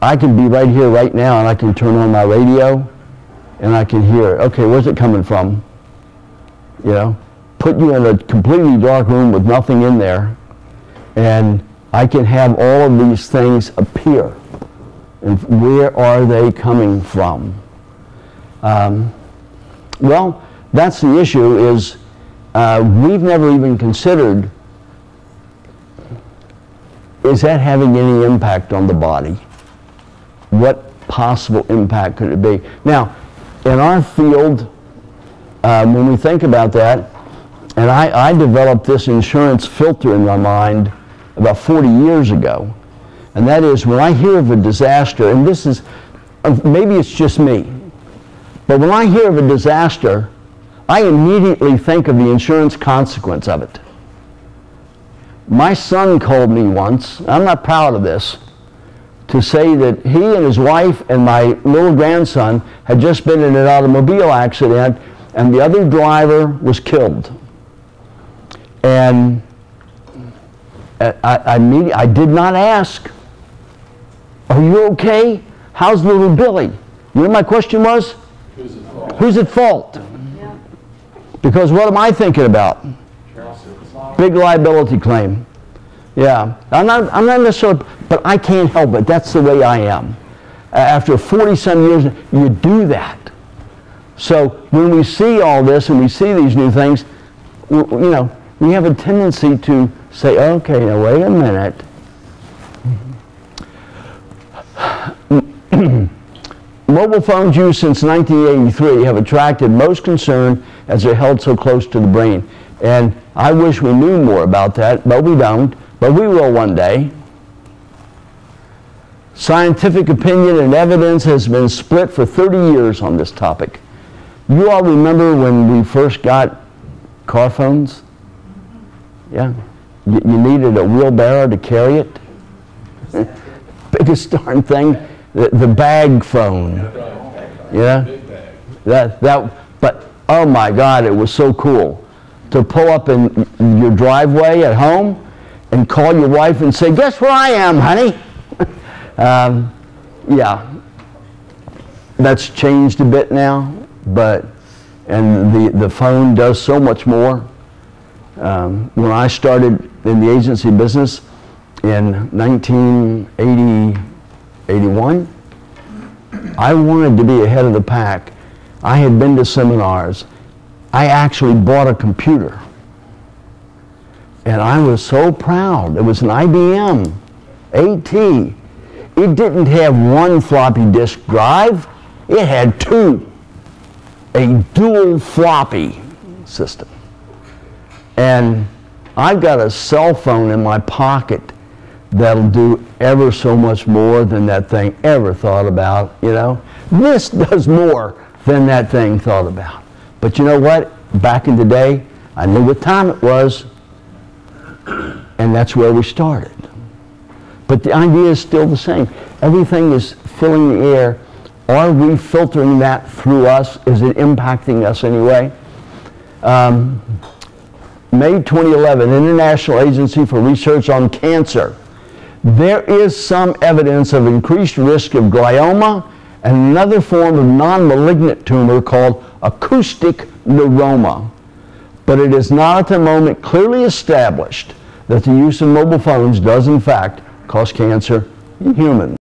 I can be right here right now and I can turn on my radio and I can hear, okay, where's it coming from? You know, put you in a completely dark room with nothing in there, and I can have all of these things appear. And where are they coming from? Well, that's the issue, is we've never even considered, is that having any impact on the body? What possible impact could it be? Now, in our field, when we think about that, and I developed this insurance filter in my mind about 40 years ago, and that is when I hear of a disaster, and this is, maybe it's just me, but when I hear of a disaster, I immediately think of the insurance consequence of it. My son called me once, I'm not proud of this, to say that he and his wife and my little grandson had just been in an automobile accident and the other driver was killed. And I did not ask, are you okay? How's little Billy? You know what my question was? Who's at fault? Who's at fault? Yeah. Because what am I thinking about? Big liability claim. Yeah, I'm not necessarily, but I can't help it. That's the way I am. After 40-some years, you do that. So when we see all this and we see these new things, you know, we have a tendency to say, okay, now wait a minute. Mobile phones used since 1983 have attracted most concern as they're held so close to the brain. And I wish we knew more about that, but we don't. But we will one day. Scientific opinion and evidence has been split for 30 years on this topic. You all remember when we first got car phones? Yeah. You needed a wheelbarrow to carry it. Biggest darn thing, the bag phone. Yeah. But oh my God, it was so cool to pull up in your driveway at home and call your wife and say, guess where I am, honey? Yeah, that's changed a bit now, but, and the phone does so much more. When I started in the agency business in 1981, I wanted to be ahead of the pack. I had been to seminars. I actually bought a computer. And I was so proud. It was an IBM AT. It didn't have one floppy disk drive. It had two. A dual floppy system. And I've got a cell phone in my pocket that'll do ever so much more than that thing ever thought about, you know. This does more than that thing thought about. But you know what? Back in the day, I knew what time it was, and that's where we started. But the idea is still the same. Everything is filling the air. Are we filtering that through us? Is it impacting us anyway? May 2011, International Agency for Research on Cancer. There is some evidence of increased risk of glioma and another form of non-malignant tumor called acoustic neuroma. But it is not at the moment clearly established that the use of mobile phones does in fact cause cancer in humans.